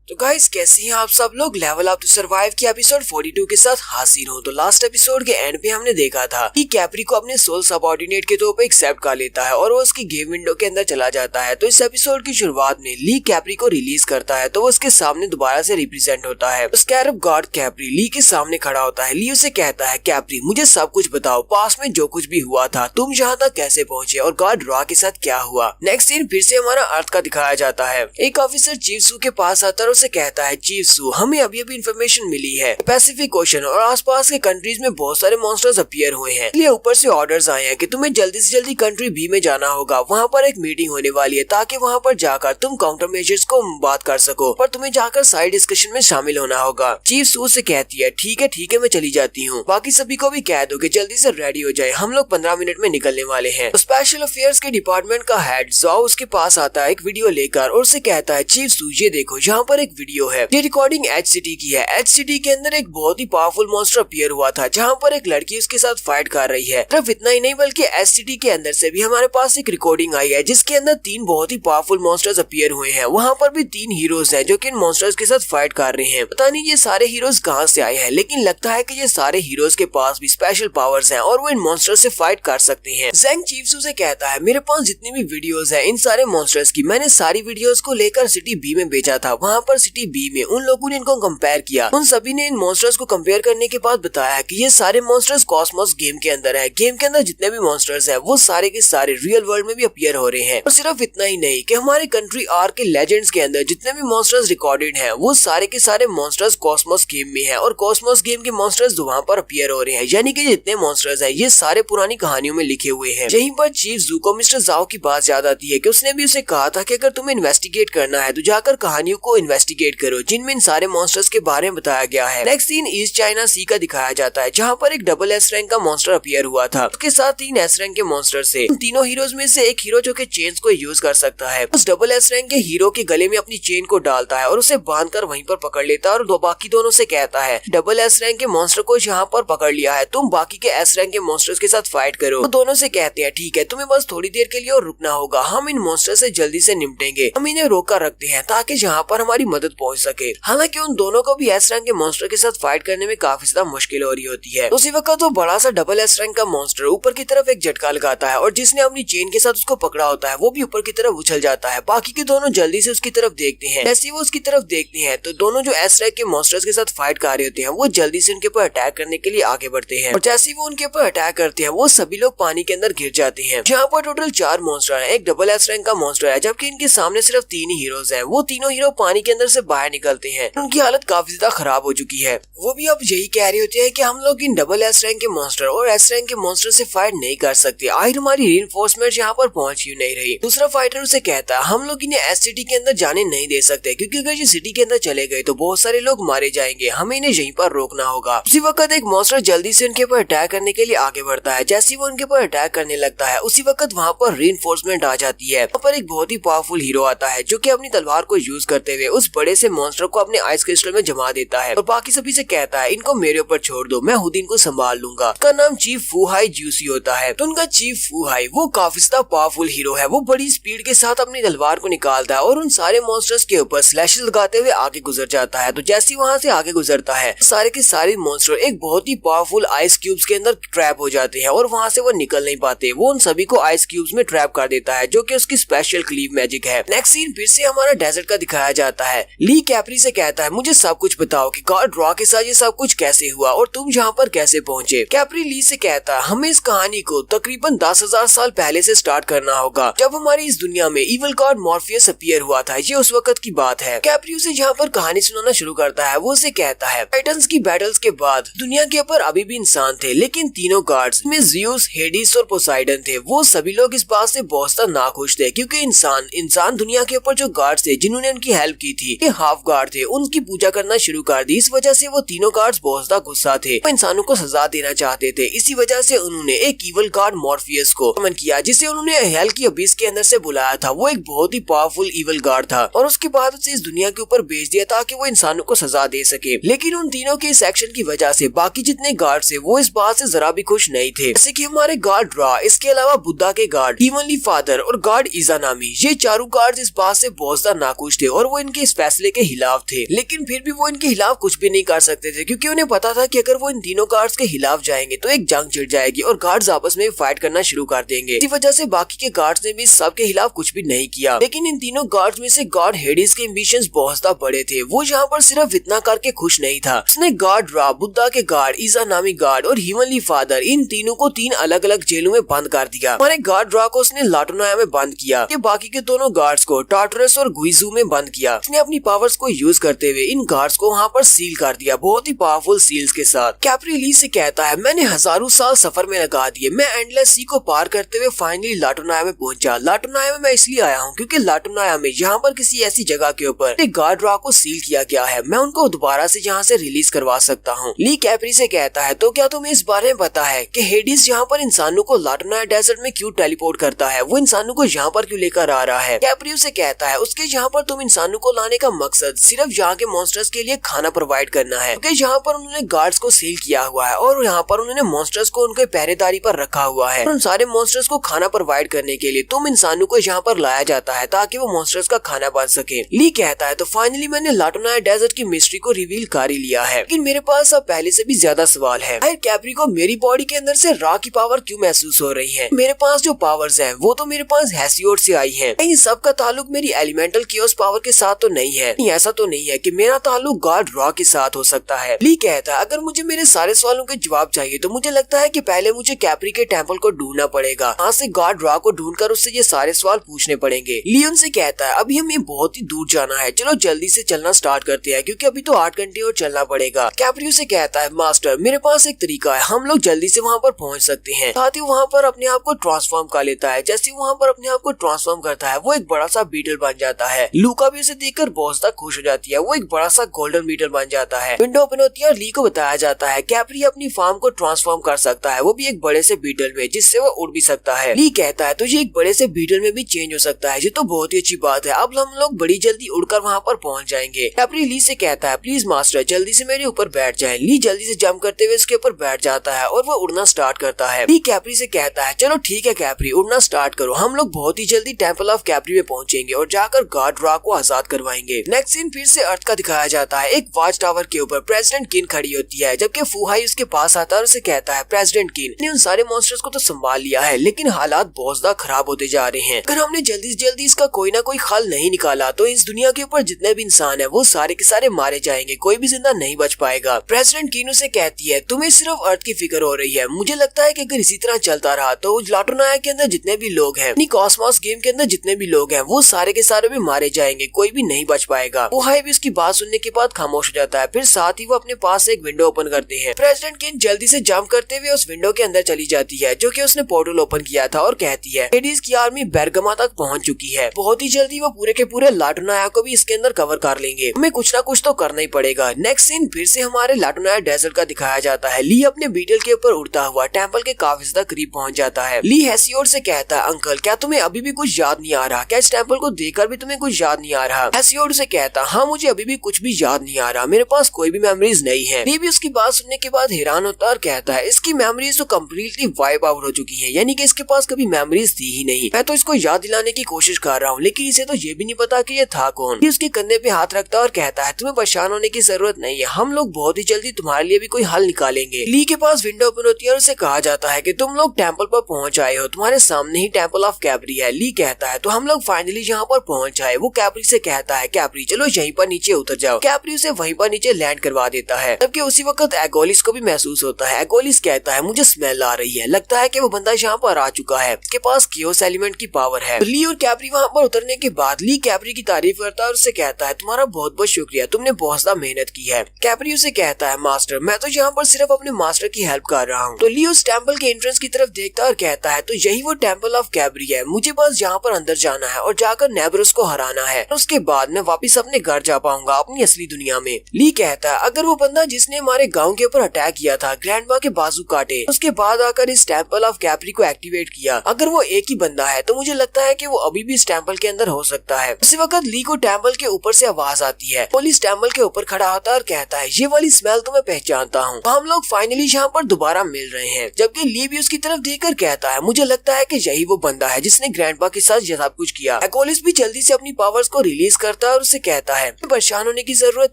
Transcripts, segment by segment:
तो गाइस कैसे हैं आप सब लोग। लेवल अप टू सर्वाइव की एपिसोड 42 के साथ हाजिर हूँ। तो लास्ट एपिसोड के एंड पे हमने देखा था कि कैप्री को अपने सोल सबऑर्डिनेट के तौर पे एक्सेप्ट कर लेता है और वो उसकी गेम विंडो के अंदर चला जाता है। तो इस एपिसोड की शुरुआत में ली कैप्री को रिलीज करता है तो वो उसके सामने दोबारा से रिप्रेजेंट होता है। स्कैरब गार्ड कैप्री ली के सामने खड़ा होता है। ली उसे कहता है, कैप्री मुझे सब कुछ बताओ, पास में जो कुछ भी हुआ था, तुम यहाँ तक कैसे पहुँचे और गार्ड रॉ के साथ क्या हुआ। नेक्स्ट सीन फिर से हमारा अर्थ का दिखाया जाता है। एक ऑफिसर चीफ सू के पास आता है और उसे कहता है, चीफ सू हमें अभी अभी इन्फॉर्मेशन मिली है पैसिफिक ओशन और आसपास के कंट्रीज में बहुत सारे मॉन्स्टर्स अपीयर हुए हैं, इसलिए ऊपर से ऑर्डर्स आए हैं कि तुम्हें जल्दी से जल्दी कंट्री बी में जाना होगा। वहाँ पर एक मीटिंग होने वाली है ताकि वहाँ पर जाकर तुम काउंटर मेजर्स को बात कर सको, पर तुम्हें जाकर साइड डिस्कशन में शामिल होना होगा। चीफ सू से कहती है, ठीक है मैं चली जाती हूँ। बाकी सभी को भी कह दो कि जल्दी से रेडी हो जाए, हम लोग 15 मिनट में निकलने वाले हैं। स्पेशल अफेयर्स के डिपार्टमेंट का हेड जाओ उसके पास आता है एक वीडियो लेकर और उसे कहता है, चीफ सू ये देखो यहाँ पर एक वीडियो है, ये रिकॉर्डिंग एच सिटी की है। एच सिटी के अंदर एक बहुत ही पावरफुल मॉन्स्टर अपीयर हुआ था जहाँ पर एक लड़की उसके साथ फाइट कर रही है। सिर्फ इतना ही नहीं बल्कि एच सिटी के अंदर से भी हमारे पास एक रिकॉर्डिंग आई है जिसके अंदर 3 बहुत ही पावरफुल मॉन्स्टर्स अपीयर हुए हैं। वहाँ पर भी 3 हीरोज हैं जो कि इन मॉन्स्टर्स के साथ फाइट कर रहे हैं। पता नहीं ये सारे हीरोज कहाँ से आए हैं, लेकिन लगता है कि ये सारे हीरोज के पास भी स्पेशल पावर्स हैं और वो इन मॉन्स्टर्स से फाइट कर सकते हैं। ज़ेंग चीफ सू से कहता है, मेरे पास जितनी भी वीडियोस हैं इन सारे मॉन्स्टर्स की, मैंने सारी वीडियोस को लेकर सिटी बी में बेचा था। वहाँ पर सिटी बी में उन लोगों ने इनको कंपेयर किया। उन सभी ने इन मॉन्स्टर्स को कंपेयर करने के बाद बताया कि ये सारे मॉन्स्टर्स कॉस्मोस गेम के अंदर है। गेम के अंदर जितने भी मॉन्स्टर्स हैं वो सारे के सारे रियल वर्ल्ड में भी अपीयर हो रहे हैं। और सिर्फ इतना ही नहीं कि हमारे कंट्री आर के लेजेंड्स के अंदर जितने भी मॉन्स्टर्स रिकॉर्डेड हैं वो सारे के सारे मॉन्स्टर्स कॉस्मोस गेम में है और कॉस्मोस गेम के मॉन्स्टर्स वहाँ पर अपीयर हो रहे हैं। यानी कि जितने मॉन्स्टर्स हैं ये सारे पुरानी कहानियों में लिखे हुए हैं। यहीं पर चीफ जू को मिस्टर जाओ की बात याद आती है कि उसने भी उसे कहा था कि अगर तुम्हें इन्वेस्टिगेट करना है तो जाकर कहानियों को इन्वेस्टिगेट करो जिनमें इन सारे मॉन्स्टर्स के बारे में बताया गया है। नेक्स्ट सीन ईस्ट चाइना सी का दिखाया जाता है जहाँ पर एक डबल एस रैंक का मॉन्स्टर अपीयर हुआ था। उसके साथ 3 एस रैंक के मॉन्स्टर से तीनों हीरोज में से एक हीरो जो कि चेन्स को यूज कर सकता है उस डबल एस रैंक के हीरो के गले में अपनी चेन को डालता है और उसे बांधकर वहीं पर पकड़ लेता है और बाकी दोनों से कहता है, डबल एस रैंक के मॉन्स्टर को यहाँ पर पकड़ लिया है, तुम बाकी के एस रैंक के मॉन्स्टर्स के साथ फाइट करो। तो दोनों से कहते हैं, ठीक है तुम्हें बस थोड़ी देर के लिए और रुकना होगा, हम इन मॉन्स्टर से जल्दी से निपटेंगे, हम इन्हें रोक कर रखते हैं ताकि यहाँ पर हमारी मदद पहुँच सके। हालांकि उन दोनों को भी एस रैंक के मॉन्स्टर के साथ फाइट करने में काफी ज्यादा मुश्किल हो रही होती है। उसी वक्त वो बड़ा सा डबल एस रैंक का मॉन्स्टर ऊपर की तरफ एक झटका लगाता है और जिसने अपनी चेन के साथ उसको पकड़ा होता है वो भी ऊपर की तरफ उछल जाता है। बाकी के दोनों जल्दी से उसकी तरफ देखते हैं। जैसे वो उसकी तरफ देखते हैं तो दोनों जो एस रैंक के मॉन्स्टर्स के साथ फाइट कर रहे होते हैं वो जल्दी से उनके ऊपर अटैक करने के लिए आगे बढ़ते हैं और जैसे वो उनके ऊपर अटैक करते हैं वो सभी लोग पानी के अंदर गिर जाते हैं। जहाँ पर टोटल 4 मॉन्स्टर है, एक डबल एस रैंक का मॉन्स्टर है जबकि इनके सामने सिर्फ 3 ही हीरोज है। वो तीनों हीरो पानी के अंदर से बाहर निकलते हैं, उनकी हालत काफी ज्यादा खराब हो चुकी है। वो भी अब यही कह रहे होते हैं कि हम लोग इन डबल एस रैंक के मॉन्स्टर और एस रैंक के मॉन्स्टर से फाइट नहीं कर सकते, आखिर हमारी रीइंफोर्समेंट यहाँ पर पहुंच ही नहीं रही। दूसरा फाइटर उसे कहता है, हम लोग इन्हें एस सिटी के अंदर जाने नहीं दे सकते क्योंकि अगर ये सिटी के अंदर चले गए तो बहुत सारे लोग मारे जाएंगे, हमें इन्हें यहीं पर रोकना होगा। उसी वक्त एक मॉन्स्टर जल्दी से उनके ऊपर अटैक करने के लिए आगे बढ़ता है। जैसे वो उनके ऊपर अटैक करने लगता है उसी वक्त वहाँ पर रीइंफोर्समेंट आ जाती है। वहाँ पर एक बहुत ही पावरफुल हीरो आता है जो कि अपनी तलवार को यूज करते हुए उस बड़े से मॉन्स्टर को अपने आइस क्रिस्टल में जमा देता है और बाकी सभी से कहता है, इनको मेरे ऊपर छोड़ दो, मैं खुद इनको संभाल लूंगा। उसका नाम चीफ फू हाई जूसी होता है। तो उनका चीफ फू हाई वो काफी ज्यादा पावरफुल हीरो है। वो बड़ी स्पीड के साथ अपनी तलवार को निकालता है और उन सारे मॉन्स्टर्स के ऊपर स्लैशेस लगाते हुए आगे गुजर जाता है। तो जैसे वहाँ से आगे गुजरता है सारे के सारे मॉन्स्टर एक बहुत ही पावरफुल आइस क्यूब्स के अंदर ट्रैप हो जाते हैं और वहाँ से वो निकल नहीं पाते। वो उन सभी को आइस क्यूब्स में ट्रैप कर देता है जो कि उसकी स्पेशल क्लीव मैजिक है। नेक्स्ट सीन फिर से हमारा डेजर्ट का दिखाया जाता है। ली कैप्री से कहता है, मुझे सब कुछ बताओ कि गॉड रॉ के साथ ये सब कुछ कैसे हुआ और तुम यहाँ पर कैसे पहुँचे। कैप्री ली से कहता है, हमें इस कहानी को तकरीबन 10,000 साल पहले से स्टार्ट करना होगा जब हमारी इस दुनिया में इविल गॉड मॉर्फियस अपीयर हुआ था। ये उस वक्त की बात है। कैप्री उसे यहाँ पर कहानी सुनाना शुरू करता है। वो उसे कहता है, टाइटन्स की बैटल्स के बाद दुनिया के ऊपर अभी भी इंसान थे, लेकिन तीनों गार्ड्स में ज़्यूस, हेडिस और पोसाइडन थे। वो सभी लोग इस बात से बहुत ज्यादा नाखुश थे क्योंकि इंसान दुनिया के ऊपर जो गार्ड्स थे जिन्होंने उनकी हेल्प की थी, ये हाफ गार्ड थे, उनकी पूजा करना शुरू कर दी। इस वजह से वो तीनों गार्ड्स बहुत ज्यादा गुस्सा थे, वो इंसानों को सजा देना चाहते थे। इसी वजह से उन्होंने एक इविल गॉड मॉर्फियस को समन किया जिसे उन्होंने हेल की अबिस के अंदर से बुलाया था। वो एक बहुत ही पावरफुल इविल गॉड था और उसके बाद उसे इस दुनिया के ऊपर भेज दिया ताकि वो इंसानों को सजा दे सके। लेकिन उन तीनों के इस एक्शन की वजह से बाकी जितने गार्ड थे वो इस बात से जरा भी खुश नहीं थे। जैसे कि हमारे गार्ड रॉ, इसके अलावा बुद्धा के गार्ड, हीवनली फादर और गार्ड इजानामी, ये चारों गार्ड इस बात से बहुत ज्यादा नाखुश थे और वो इनके फैसले के खिलाफ थे, लेकिन फिर भी वो इनके खिलाफ कुछ भी नहीं कर सकते थे क्योंकि उन्हें पता था कि अगर वो इन तीनों गार्ड्स के खिलाफ जाएंगे तो एक जंग छिड़ जाएगी और गार्ड्स आपस में फाइट करना शुरू कर देंगे। इसी वजह से बाकी के गार्ड्स ने भी सबके खिलाफ कुछ भी नहीं किया, लेकिन इन तीनों गार्ड्स में से गार्ड हेडिस के एम्बिशंस बहुत ज्यादा बड़े थे। वो यहाँ पर सिर्फ इतना करके खुश नहीं था, उसने गार्ड रा, बुद्धा के गार्ड, ईसा नामी गार्ड और हीवनली फादर इन तीनों को 3 अलग अलग जेलों में बंद कर दिया। हमारे गार्ड रा को उसने लाटोनाया में बंद किया, बाकी के दोनों गार्ड्स को टार्टरस और गुइजू में बंद किया। उसने अपनी पावर्स को यूज करते हुए इन गार्ड्स को वहाँ पर सील कर दिया, बहुत ही पावरफुल सील्स के साथ। कैप्री ली से कहता है, मैंने हजारों साल सफर में लगा दिए, मैं एंडलेस सी को पार करते हुए फाइनली लाटोनाया में पहुंचा। लाटोनाया में मैं इसलिए आया हूँ क्योंकि लाटोनाया में यहाँ पर किसी ऐसी जगह के ऊपर एक गार्ड रा को सील किया गया है, मैं उनको दोबारा से यहाँ से रिलीज करवा सकता हूँ। ली कैप्री से कहता है, तो क्या तुम्हें इस बारे में पता है कि हेडिस यहाँ पर इंसानों को लाटोनाया डेजर्ट में क्यों टेलीपोर्ट करता है, वो इंसानों को यहाँ पर क्यों लेकर आ रहा है। कैप्री से कहता है, उसके यहाँ पर तुम इंसानों को लाने का मकसद सिर्फ यहाँ के मॉन्स्टर्स के लिए खाना प्रोवाइड करना है, क्योंकि यहाँ पर उन्होंने गार्ड्स को सील किया हुआ है और यहाँ पर उन्होंने मॉन्स्टर्स को उनके पहरेदारी पर रखा हुआ है। उन सारे मॉन्स्टर्स को खाना प्रोवाइड करने के लिए तुम इंसानों को यहाँ पर लाया जाता है ताकि वो मॉन्स्टर्स का खाना बन सके। ली कहता है, तो फाइनली मैंने लाटोनाया डेजर्ट की मिस्ट्री को रिवील कर ही लिया है, लेकिन मेरे पास अब पहले से भी ज्यादा सवाल है। कैप्री को मेरी बॉडी के अंदर से रा की पावर क्यों महसूस हो रही है? मेरे पास जो पावर्स हैं वो तो मेरे पास हेसियोड से आई है, इन सब का ताल्लुक मेरी एलिमेंटल कियोस पावर के साथ तो नहीं है। ऐसा तो नहीं है कि मेरा ताल्लुक गार्ड रा के साथ हो सकता है। ली कहता है, अगर मुझे मेरे सारे सवालों के जवाब चाहिए तो मुझे लगता है कि पहले मुझे कैप्री के टेम्पल को ढूंढना पड़ेगा, वहाँ से गार्ड रा को ढूंढकर उससे ये सारे सवाल पूछने पड़ेंगे। ली उनसे कहता है, अभी हमें बहुत ही दूर जाना है, चलो जल्दी से चलना स्टार्ट करते हैं क्योंकि अभी तो 8 घंटे और चलना पड़ेगा। कैप्री उसे कहता है, मास्टर मेरे पास एक तरीका है, हम लोग जल्दी से वहाँ पर पहुँच सकते हैं। साथ ही वहाँ पर अपने आप को ट्रांसफॉर्म कर लेता है। जैसे वहाँ पर अपने आप को ट्रांसफॉर्म करता है वो एक बड़ा सा बीटल बन जाता है। लूका भी उसे देखकर बहुत ज्यादा खुश हो जाती है, वो एक बड़ा सा गोल्डन बीटल बन जाता है। विंडो ओपन होती है और ली को बताया जाता है कैप्री अपनी फार्म को ट्रांसफॉर्म कर सकता है, वो भी एक बड़े से बीटल में, जिससे वो उड़ भी सकता है। ली कहता है, तो ये एक बड़े से बीटल में भी चेंज हो सकता है, ये तो बहुत ही अच्छी बात है, अब हम लोग बड़ी जल्दी उड़कर वहाँ पर पहुँच जाएंगे। कैप्री ली से कहता है, प्लीज मास्टर जल्दी से मेरे ऊपर बैठ जाए। ली जल्दी से जंप करते हुए इसके ऊपर बैठ जाता है और वो उड़ना स्टार्ट करता है। ली कैप्री से कहता है, चलो ठीक है कैप्री, उड़ना स्टार्ट करो, हम लोग बहुत ही जल्दी टेम्पल ऑफ कैप्री में पहुंचेंगे और जाकर गार्ड रा को आजाद करवाएंगे। नेक्स्ट सीन फिर से अर्थ का दिखाया जाता है। एक वॉच टावर के ऊपर प्रेसिडेंट किन खड़ी होती है, जबकि फुहाई उसके पास आता है और उसे कहता है, प्रेसिडेंट किन ने उन सारे मॉन्स्टर्स को तो संभाल लिया है, लेकिन हालात बहुत ज्यादा खराब होते जा रहे हैं। अगर हमने जल्दी से जल्दी इसका कोई ना कोई हल नहीं निकाला तो इस दुनिया के ऊपर जितने भी इंसान है वो सारे के सारे मारे जाएंगे, कोई भी जिंदा नहीं बच पाएगा। प्रेसिडेंट किन उसे कहती है, तुम्हें सिर्फ अर्थ की फिक्र हो रही है, मुझे लगता है कि अगर इसी तरह चलता रहा तो लाटोनाया के अंदर जितने भी लोग हैं, कॉस्मोस गेम के अंदर जितने भी लोग हैं वो सारे के सारे भी मारे जाएंगे, कोई भी नहीं बच पाएगा। वो हाई भी उसकी बात सुनने के बाद खामोश हो जाता है। फिर साथ ही वो अपने पास से एक विंडो ओपन करते हैं। प्रेसिडेंट किन जल्दी से जंप करते हुए उस विंडो के अंदर चली जाती है जो कि उसने पोर्टल ओपन किया था और कहती है, हेडिस की आर्मी बेरगमा तक पहुंच चुकी है, बहुत ही जल्दी वो पूरे के पूरे लाटोनाया को भी इसके अंदर कवर कर लेंगे, हमें कुछ ना कुछ तो करना ही पड़ेगा। नेक्स्ट सीन फिर से हमारे लाटोनाया डेजर्ट का दिखाया जाता है। ली अपने बीटल के ऊपर उड़ता हुआ टेम्पल के काफी ज्यादा करीब पहुंच जाता है। ली हेसियोड से कहता है, अंकल क्या तुम्हें अभी भी कुछ याद नहीं आ रहा? क्या इस टेम्पल को देखकर भी तुम्हें कुछ याद नहीं आ रहा? हेसियोड से कहता, हाँ मुझे अभी भी कुछ भी याद नहीं आ रहा, मेरे पास कोई भी मेमोरीज नहीं है। ली भी उसकी बात सुनने के बाद हैरान होता है और कहता है, इसकी मेमोरीज तो कम्प्लीटली वाइप आउट हो चुकी है, यानी कि इसके पास कभी मेमोरीज थी ही नहीं। मैं तो इसको याद दिलाने की कोशिश कर रहा हूँ, लेकिन इसे तो ये भी नहीं पता कि ये था कौन। ली उसके कंधे पे हाथ रखता है और कहता है, तुम्हें परेशान होने की जरूरत नहीं है, हम लोग बहुत ही जल्दी तुम्हारे लिए भी कोई हल निकालेंगे। ली के पास विंडो ओपन होती है और उसे कहा जाता है कि तुम लोग टेम्पल पर पहुंच आए हो, तुम्हारे सामने ही टेम्पल ऑफ कैप्री है। ली कहता है, तो हम लोग फाइनली यहाँ पर पहुंच आए। वो कैप्री से कहता है, कैप्री चलो यहीं पर नीचे उतर जाओ। कैप्री उसे वहीं पर नीचे लैंड करवा देता है। जबकि उसी वक्त एगोलिस को भी महसूस होता है। एगोलिस कहता है, मुझे स्मेल आ रही है, लगता है कि वो बंदा यहाँ पर आ चुका है, उसके पास कियोस एलिमेंट की पावर है। ली और कैप्री वहाँ पर उतरने के बाद ली कैप्री की तारीफ करता है और उसे कहता है, तुम्हारा बहुत बहुत शुक्रिया, तुमने बहुत ज्यादा मेहनत की है। कैप्री उसे कहता है, मास्टर मैं तो यहाँ पर सिर्फ अपने मास्टर की हेल्प कर रहा हूँ। तो ली उस टेम्पल के एंट्रेंस की तरफ देखता है और कहता है, तो यही वो टेम्पल ऑफ कैप्री है, मुझे बस यहाँ पर अंदर जाना है और जाकर नेब्रोस को हराना है, उसके बाद मैं वापिस अपने घर जा पाऊंगा, अपनी असली दुनिया में। ली कहता है, अगर वो बंदा जिसने हमारे गाँव के ऊपर अटैक किया था ग्रैंडमा के बाजू काटे, उसके बाद आकर इस टेम्पल ऑफ कैप्री को एक्टिवेट किया, अगर वो एक ही बंदा है तो मुझे लगता है कि वो अभी भी इस टेम्पल के अंदर हो सकता है। उसी वक्त ली को टेम्पल के ऊपर से आवाज आती है। पुलिस टेम्पल के ऊपर खड़ा होता है और कहता है, ये वाली स्मेल तो मैं पहचानता हूँ। हम लोग फाइनली यहाँ पर दोबारा मिल रहे हैं। जबकि ली भी उसकी तरफ देखकर कहता है, मुझे लगता है कि यही वो बंदा है जिसने ग्रैंडपा के साथ ये सब कुछ किया। एकोलिस भी जल्दी से अपनी पावर्स को रिलीज करता है और उसे कहता है परेशान होने की जरूरत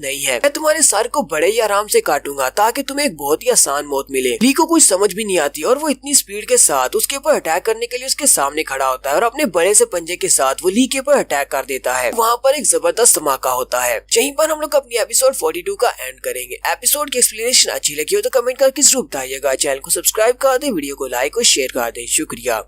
नहीं है, मैं तुम्हारे सर को बड़े ही आराम से काटूंगा ताकि तुम्हें एक बहुत ही आसान मौत मिले। ली को कुछ समझ भी नहीं आती और वो इतनी स्पीड के साथ उसके ऊपर अटैक करने के लिए उसके सामने खड़ा होता है और अपने बड़े से पंजे के साथ वो ली के ऊपर अटैक कर देता है। वहाँ पर एक जबरदस्त धमाका होता है। यहीं पर हम लोग अपनी एपिसोड 42 का एंड करेंगे। एपिसोड की एक्सप्लेनेशन अच्छी लगी हो तो कमेंट करके जरूर बताइएगा। चैनल को सब्सक्राइब कर दे, वीडियो को लाइक और शेयर कर दे। शुक्रिया।